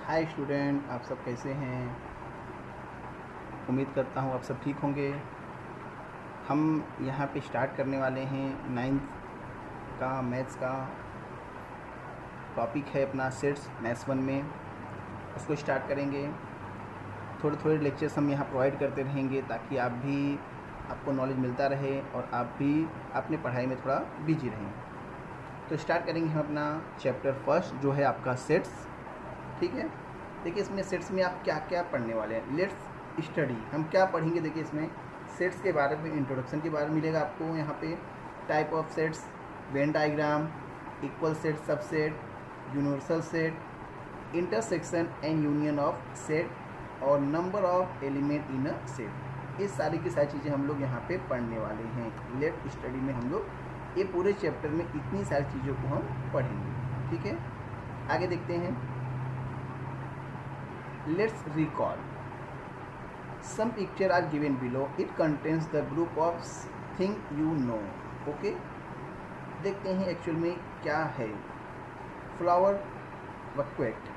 Hi student, आप सब कैसे हैं। उम्मीद करता हूँ आप सब ठीक होंगे। हम यहाँ पे स्टार्ट करने वाले हैं 9th का मैथ्स का टॉपिक है अपना सेट्स मैथ्स 1 में। उसको स्टार्ट करेंगे। थोड़े थोड़े लेक्चर्स हम यहाँ प्रोवाइड करते रहेंगे ताकि आपको नॉलेज मिलता रहे और आप भी अपने पढ़ाई में थोड़ा बिजी रहें। तो स्टार्ट करेंगे हम अपना चैप्टर फर्स्ट जो है आपका सेट्स। ठीक है, देखिए इसमें सेट्स में आप क्या क्या पढ़ने वाले हैं। लेट्स स्टडी, हम क्या पढ़ेंगे। देखिए इसमें सेट्स के बारे में इंट्रोडक्शन के बारे में मिलेगा आपको यहाँ पे। Type of sets, Venn diagram, equal set, subset, universal set, intersection and union of set और number of element in a set. ये सारी की सारी चीज़ें हम लोग यहाँ पे पढ़ने वाले हैं। लेट स्टडी में हम लोग ये पूरे चैप्टर में इतनी सारी चीज़ों को हम पढ़ेंगे। ठीक है, आगे देखते हैं। Let's recall. Some picture are given below. It contains the group of things you know. Okay? देखते हैं एक्चुअल में क्या है। Flower bucket.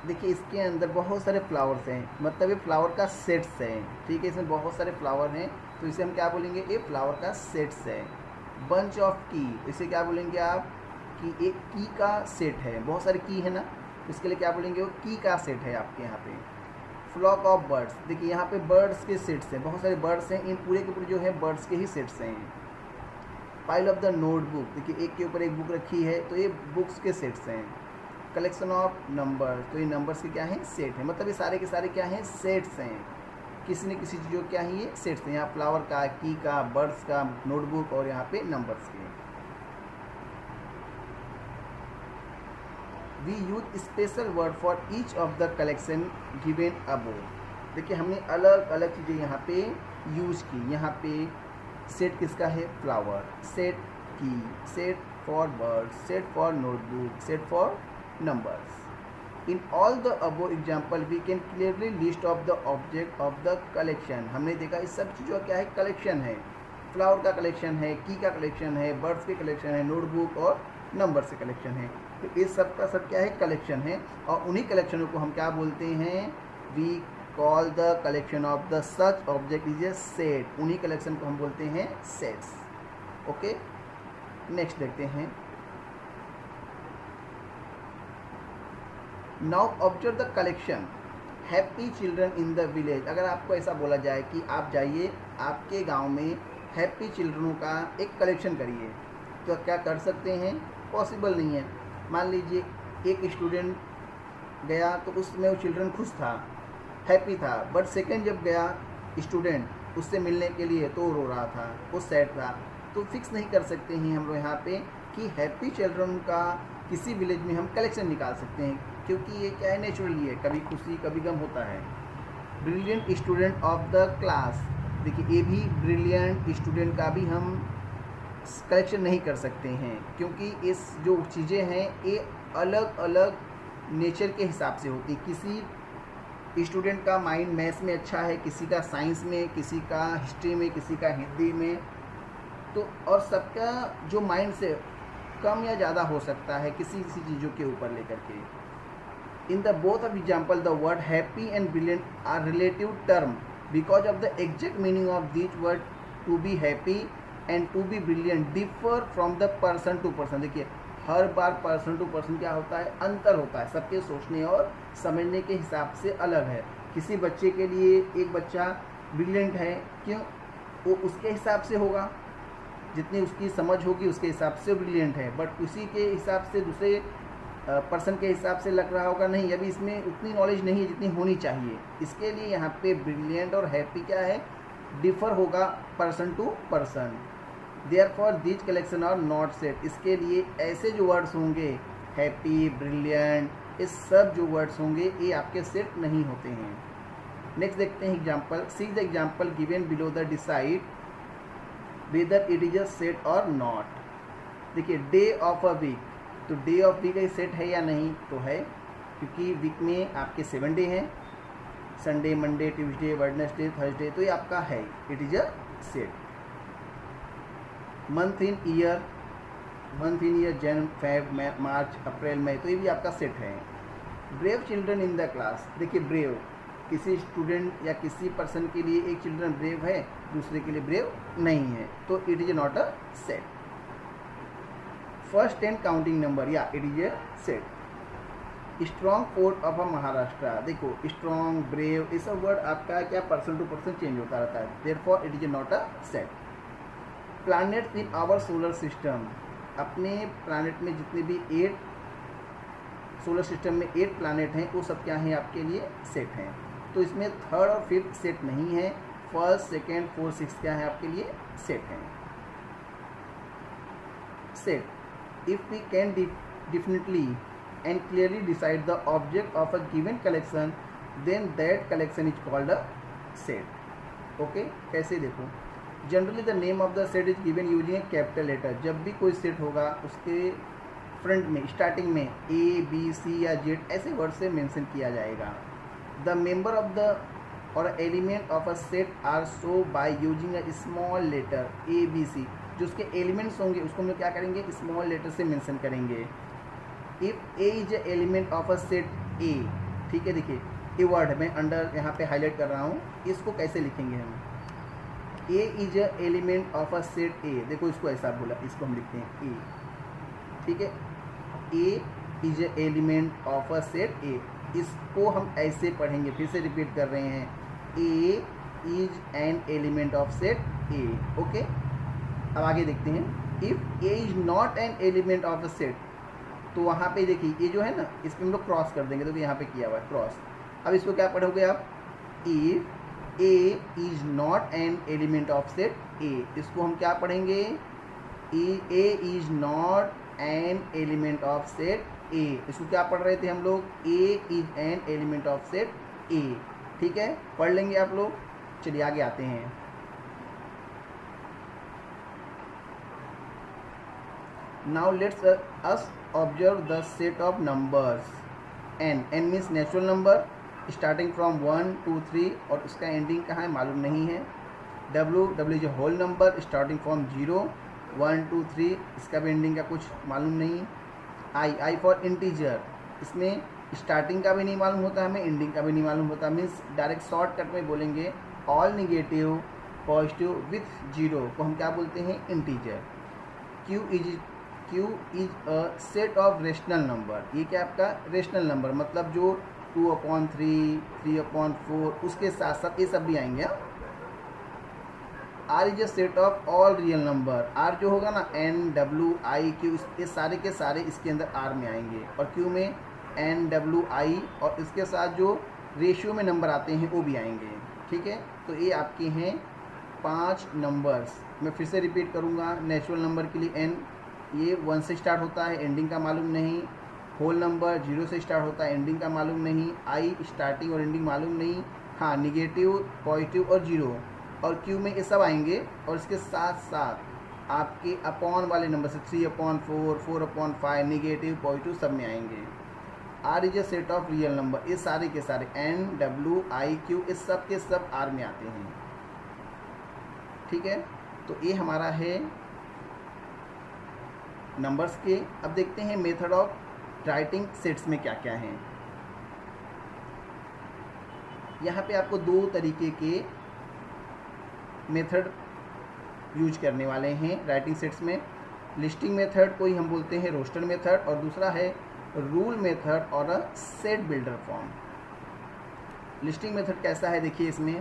देखिए इसके अंदर बहुत सारे फ्लावर्स हैं, मतलब ये फ्लावर का सेट्स है। ठीक है, इसमें बहुत सारे फ्लावर हैं तो इसे हम क्या बोलेंगे, ये फ्लावर का सेट्स है। बंच ऑफ की, इसे क्या बोलेंगे आप कि एक की का सेट है। बहुत सारे की है ना, इसके लिए क्या बोलेंगे, वो की का सेट है आपके यहाँ पे। फ्लॉक ऑफ बर्ड्स, देखिए यहाँ पे बर्ड्स के सेट्स हैं, बहुत सारे बर्ड्स हैं। इन पूरे के पूरे जो है बर्ड्स के ही सेट्स हैं। पाइल ऑफ द नोटबुक, देखिए एक के ऊपर एक बुक रखी है तो ये बुक्स के सेट्स हैं। कलेक्शन ऑफ नंबर, तो ये नंबर्स के क्या हैं, सेट है। मतलब ये सारे के सारे क्या हैं, सेट्स हैं। किसी न किसी चीज़ों क्या है, ये सेट्स हैं। यहाँ फ्लावर का, की का, बर्ड्स का, नोटबुक और यहाँ पे नंबर्स के। We use special word for each of the collection given above. देखिए हमने अलग अलग चीज़ें यहाँ पे यूज की। यहाँ पे सेट किसका है, फ्लावर, सेट की, set for bird, set for notebook, set for numbers. In all the above example we can clearly list of the object of the collection. हमने देखा इस सब चीज़ों का क्या है, कलेक्शन है। फ्लावर का कलेक्शन है, की का कलेक्शन है, बर्ड्स के कलेक्शन है, नोटबुक और नंबर से कलेक्शन है। तो इस सब का सब क्या है, कलेक्शन है। और उन्हीं कलेक्शनों को हम क्या बोलते हैं, we call the collection of the such object is a set. उन्हीं कलेक्शन को हम बोलते हैं सेट्स। ओके, नेक्स्ट देखते हैं। Now observe the collection happy children in the village. अगर आपको ऐसा बोला जाए कि आप जाइए आपके गांव में हैप्पी चिल्ड्रनों का एक कलेक्शन करिए, तो क्या कर सकते हैं, पॉसिबल नहीं है। मान लीजिए एक स्टूडेंट गया तो उसमें वो चिल्ड्रन खुश था, हैप्पी था, बट सेकंड जब गया स्टूडेंट उससे मिलने के लिए तो रो रहा था, वो सैड था। तो फिक्स नहीं कर सकते हैं हम लोग यहाँ पे कि हैप्पी चिल्ड्रन का किसी विलेज में हम कलेक्शन निकाल सकते हैं, क्योंकि ये क्या है, नेचुरली है, कभी खुशी कभी गम होता है। Brilliant student of the class, देखिए ये भी ब्रिलियंट स्टूडेंट का भी हम कलेक्शन नहीं कर सकते हैं, क्योंकि इस जो चीज़ें हैं ये अलग अलग नेचर के हिसाब से होती। किसी स्टूडेंट का माइंड मैथ्स में अच्छा है, किसी का साइंस में, किसी का हिस्ट्री में, किसी का हिंदी में, तो और सबका जो माइंड से कम या ज़्यादा हो सकता है किसी किसी चीज़ों के ऊपर लेकर के। In the both of example the word happy and brilliant are relative term because of the exact meaning of this word. To be happy and to be brilliant differ from the person to person. देखिए हर बार person to person क्या होता है, अंतर होता है, सबके सोचने और समझने के हिसाब से अलग है। किसी बच्चे के लिए एक बच्चा ब्रिलियंट है, क्यों, वो उसके हिसाब से होगा, जितनी उसकी समझ होगी उसके हिसाब से ब्रिलियंट है, बट उसी के हिसाब से दूसरे पर्सन के हिसाब से लग रहा होगा नहीं, अभी इसमें उतनी नॉलेज नहीं है जितनी होनी चाहिए। इसके लिए यहाँ पे ब्रिलियंट और हैप्पी क्या है, डिफर होगा person to person. Therefore these collection are not set. इसके लिए ऐसे जो वर्ड्स होंगे हैप्पी, ब्रिलियंट, ये सब जो वर्ड्स होंगे ये आपके सेट नहीं होते हैं। नेक्स्ट देखते हैं example. See the example given below the decide whether it is a set और नॉट। देखिए डे ऑफ अ वीक, तो डे ऑफ वीक का सेट है या नहीं, तो है, क्योंकि वीक में आपके 7 डे हैं, Sunday, Monday, Tuesday, Wednesday, Thursday, तो ये आपका है, it is a set. Month in year जन, फेब, मार्च, अप्रैल, मई, तो ये भी आपका सेट है। Brave children in the class, देखिए ब्रेव किसी स्टूडेंट या किसी पर्सन के लिए एक चिल्ड्रन ब्रेव है, दूसरे के लिए ब्रेव नहीं है, तो it is not a set. First 10 counting number, या it is a set. Strong fort of a Maharashtra, देखो स्ट्रॉन्ग, ब्रेव, ये सब वर्ड आपका क्या पर्सन टू पर्सन चेंज होता रहता है, therefore it is not a set. Planets in our solar system, अपने प्लैनेट में जितने भी 8 सोलर सिस्टम में 8 प्लैनेट हैं, वो सब क्या हैं आपके लिए सेट हैं। तो इसमें थर्ड और फिफ्थ सेट नहीं है, फर्स्ट, सेकेंड, फोर्थ, सिक्स क्या है आपके लिए सेट हैं। Set, if we can definitely and clearly decide the object of a given collection, then that collection is called a set. Okay, कैसे देखो, generally the name of the set is given using a capital letter. जब भी कोई set होगा उसके front में starting में ए, B, सी या जेड ऐसे वर्ड से मेंशन किया जाएगा। द मेंबर ऑफ द और element of a set are show by using a small letter A, B, C. जो उसके एलिमेंट्स होंगे उसको हम लोग क्या करेंगे, स्मॉल लेटर से मेंशन करेंगे। If A is a element of a set A, ठीक है, देखिए ए वर्ड मैं अंडर यहाँ पे हाईलाइट कर रहा हूँ, इसको कैसे लिखेंगे हम, A is a element of a set A, देखो इसको ऐसा बोला, इसको हम लिखते हैं ए, ठीक है, A is a element of a set A, इसको हम ऐसे पढ़ेंगे, फिर से रिपीट कर रहे हैं, A is an element of set A. Okay, अब आगे देखते हैं, if A is not an element of a set, तो वहाँ पे देखिए ये जो है ना, इस पर हम लोग क्रॉस कर देंगे, तो यहाँ पे किया हुआ है क्रॉस। अब इसको क्या पढ़ोगे आप, if A is not an element of set A, इसको हम क्या पढ़ेंगे, A is not an element of set A, इसको क्या पढ़ रहे थे हम लोग, A is an element of set A. ठीक है, पढ़ लेंगे आप लोग। चलिए आगे आते हैं। Now let's us observe the set of numbers N. N means natural number starting from 1 2 3 और उसका एंडिंग कहाँ है मालूम नहीं है। W, W is whole number starting from 0 1 2 3, इसका भी एंडिंग का कुछ मालूम नहीं। आई, आई फॉर इंटीजर, इसमें स्टार्टिंग का भी नहीं मालूम होता हमें, एंडिंग का भी नहीं मालूम होता, मीन्स डायरेक्ट शॉर्टकट में बोलेंगे ऑल निगेटिव पॉजिटिव विथ 0 को हम क्या बोलते हैं, integer. Q is a set of rational number, ये क्या आपका रेशनल नंबर, मतलब जो 2/3 3/4 उसके साथ साथ ये सब भी आएंगे। R is a set of all real number, R जो होगा ना एन डब्ल्यू आई क्यू, ये सारे के सारे इसके अंदर आर में आएंगे, और क्यू में एन डब्ल्यू आई और इसके साथ जो रेशियो में नंबर आते हैं वो भी आएंगे। ठीक है, तो ये आपके हैं 5 नंबर्स। मैं फिर से रिपीट करूँगा, नेचुरल नंबर के लिए एन, ये 1 से स्टार्ट होता है, एंडिंग का मालूम नहीं। होल नंबर 0 से स्टार्ट होता है, एंडिंग का मालूम नहीं। आई स्टार्टिंग और एंडिंग मालूम नहीं। हाँ, निगेटिव पॉजिटिव और 0, और क्यू में ये सब आएंगे, और इसके साथ साथ आपके अपॉन वाले नंबर से 3/4 4/5 निगेटिव पॉजिटिव सब में आएंगे। R is a set of real number, ये सारे के सारे एन डब्ल्यू आई क्यू इस सब के सब आर में आते हैं। ठीक है, तो ये हमारा है नंबर्स के। अब देखते हैं मेथड ऑफ राइटिंग सेट्स में क्या क्या हैं। यहाँ पे आपको 2 तरीके के मेथड यूज करने वाले हैं राइटिंग सेट्स में। लिस्टिंग मेथड को ही हम बोलते हैं रोस्टर मेथड, और दूसरा है रूल मेथड और a set builder form. Listing method कैसा है देखिए, इसमें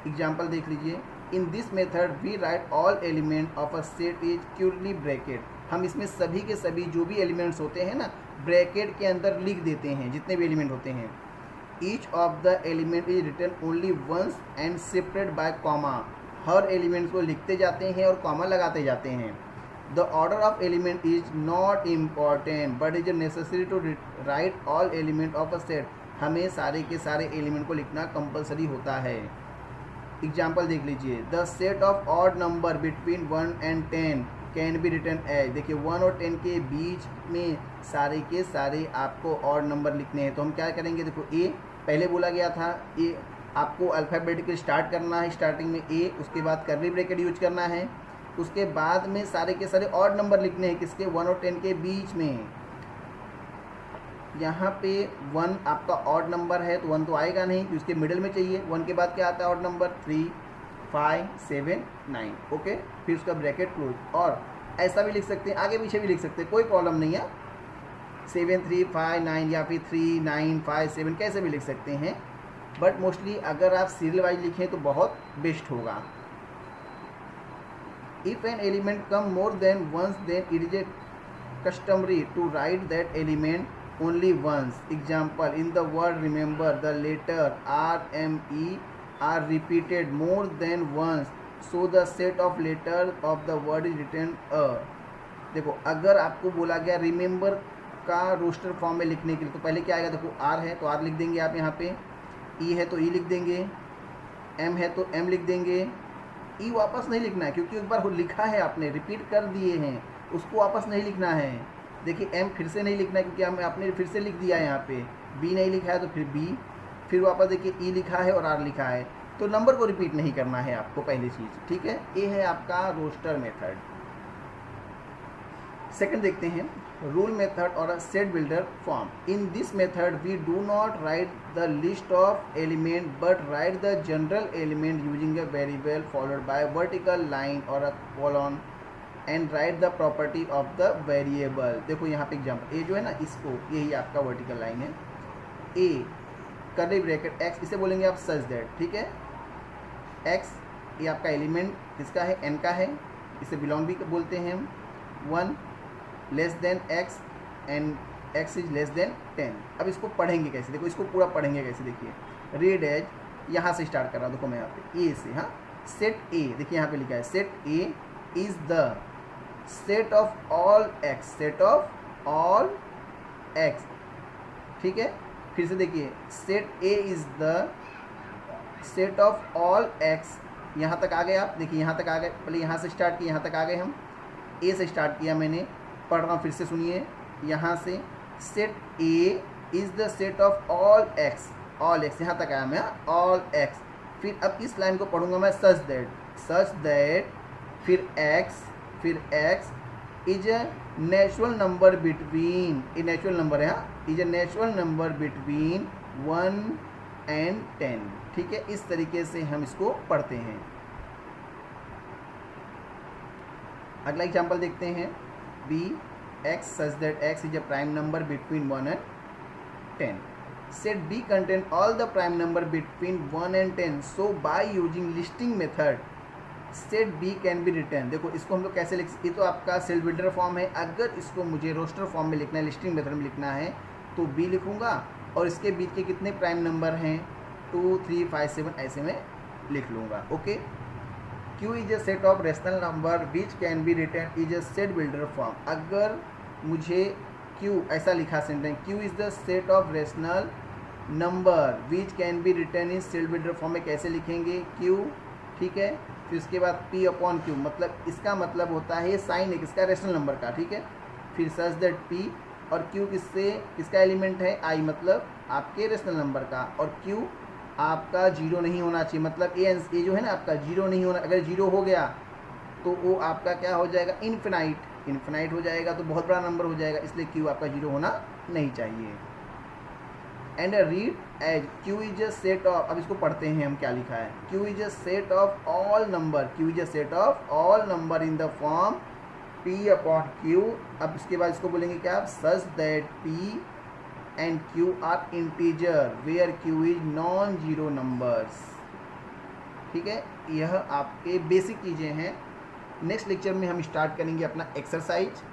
एग्जांपल देख लीजिए। In this method we write all element of a set is curly bracket, हम इसमें सभी के सभी जो भी एलिमेंट्स होते हैं ना ब्रैकेट के अंदर लिख देते हैं, जितने भी एलिमेंट होते हैं। Each of the element is written only once and separate by comma, हर एलिमेंट्स को लिखते जाते हैं और कॉमा लगाते जाते हैं। The order of element is not important but is necessary to write all element of a set, हमें सारे के सारे एलिमेंट को लिखना कंपलसरी होता है। एग्जाम्पल देख लीजिए, the set of odd number between 1 and 10 can be written as, देखिए 1 और 10 के बीच में सारे के सारे आपको ऑड नंबर लिखने हैं, तो हम क्या करेंगे, देखो ए पहले बोला गया था, ए आपको अल्फ़ाबेटिकली स्टार्ट करना है, स्टार्टिंग में ए, उसके बाद कर्ली ब्रैकेट यूज करना है, उसके बाद में सारे के सारे ऑड नंबर लिखने हैं, किसके 1 और 10 के बीच में। यहाँ पे 1 आपका ऑड नंबर है तो 1 तो आएगा नहीं, तो उसके मिडिल में चाहिए। 1 के बाद क्या आता है ऑड नंबर? 3, 5, 7, 9। ओके, फिर उसका ब्रैकेट क्लोज। और ऐसा भी लिख सकते हैं, आगे पीछे भी लिख सकते हैं, कोई प्रॉब्लम नहीं है। 7, 3, 5, 9 या फिर 3, 9, 5, 7 कैसे भी लिख सकते हैं, बट मोस्टली अगर आप सीरियल वाइज लिखें तो बहुत बेस्ट होगा। If an element come more than once then it is a customary to write that element only once. Example, in the word remember, the letter R, M, E are repeated more than once, so the set of letters of the word is written a. देखो, अगर आपको बोला गया remember का roster form में लिखने के लिए, तो पहले क्या आएगा? देखो R है तो R लिख देंगे आप यहाँ पे, E है तो E लिख देंगे, M है तो M लिख देंगे। E वापस नहीं लिखना है क्योंकि एक बार लिखा है आपने, रिपीट कर दिए हैं, उसको वापस नहीं लिखना है। देखिए M फिर से नहीं लिखना है क्योंकि हम आपने फिर से लिख दिया है यहाँ पे। B नहीं लिखा है तो फिर B, फिर वापस देखिए E लिखा है और R लिखा है, तो नंबर को रिपीट नहीं करना है आपको, पहली चीज़। ठीक है, ये है आपका रोस्टर मेथड। सेकंड देखते हैं, रूल मेथड और set builder form. In this method we do not write the list of element but write the general element using a variable followed by vertical line और a colon and write the property of the variable. देखो यहाँ पे example, ए जो है ना, इसको, यही आपका वर्टिकल लाइन है, ए कर्ली ब्रैकेट एक्स, इसे बोलेंगे आप सच दैट। ठीक है, एक्स ये आपका एलिमेंट किसका है? एन का है, इसे बिलोंग भी बोलते हैं हम। 1 less than x and x is less than 10। अब इसको पढ़ेंगे कैसे? देखो इसको पूरा पढ़ेंगे कैसे, देखिए रीड एज, यहाँ से स्टार्ट कर रहा हूँ। देखो मैं यहाँ पे ए से, हाँ, सेट ए, देखिए यहाँ पे लिखा है set A is the set of all x, set of all x. ठीक है, फिर से देखिए set A is the set of all x. यहाँ तक आ गए आप, देखिए यहाँ तक आ गए, पहले यहाँ से स्टार्ट किया, यहाँ तक आ गए हम, ए से स्टार्ट किया मैंने, पढ़ रहा हूँ फिर से सुनिए, यहाँ से set A is the set of all x, all x, यहाँ तक आया मैं, ऑल एक्स। फिर अब इस लाइन को पढ़ूंगा मैं, सच दैट, फिर एक्स, फिर x is a natural number between, ये नेचुरल नंबर है, हाँ, is a natural number between 1 and 10। ठीक है, इस तरीके से हम इसको पढ़ते हैं। अगला एग्जांपल देखते हैं, B x such that x is a prime number between 1 and 10। Set B contain all the prime number between 1 and 10, so by using listing method set B can be return. देखो इसको हम लोग कैसे लिख, ये तो आपका सेल बिल्डर फॉर्म है, अगर इसको मुझे रोस्टर फॉर्म में लिखना है, लिस्टिंग मेथड में लिखना है, तो बी लिखूंगा और इसके बीच के कितने प्राइम नंबर हैं, 2, 3, 5, 7, ऐसे में लिख लूँगा। Okay, Q is a set of rational number which can be return is a set builder form. अगर मुझे क्यू ऐसा लिखा sentence, Q is the set of rational number which can be return in set builder form में कैसे लिखेंगे? Q, ठीक है, फिर उसके बाद P अपॉन Q, मतलब इसका मतलब होता है साइन है किसका? रेशनल नंबर का। ठीक है, फिर सच दैट P और Q किसका एलिमेंट है? I, मतलब आपके रेशनल नंबर का, और Q आपका 0 नहीं होना चाहिए, मतलब ए जो है ना आपका 0 नहीं होना, अगर 0 हो गया तो वो आपका क्या हो जाएगा? इन्फिनाइट हो जाएगा, तो बहुत बड़ा नंबर हो जाएगा, इसलिए Q आपका 0 होना नहीं चाहिए। And read as Q is a set of, अब इसको पढ़ते हैं हम क्या लिखा है, Q is a set of all number, Q is a set of all number in the form P upon Q। अब इसके बाद इसको बोलेंगे क्या आप? Such that P and Q are integer where Q is non zero numbers. ठीक है, यह आपके बेसिक चीज़ें हैं। नेक्स्ट लेक्चर में हम स्टार्ट करेंगे अपना एक्सरसाइज।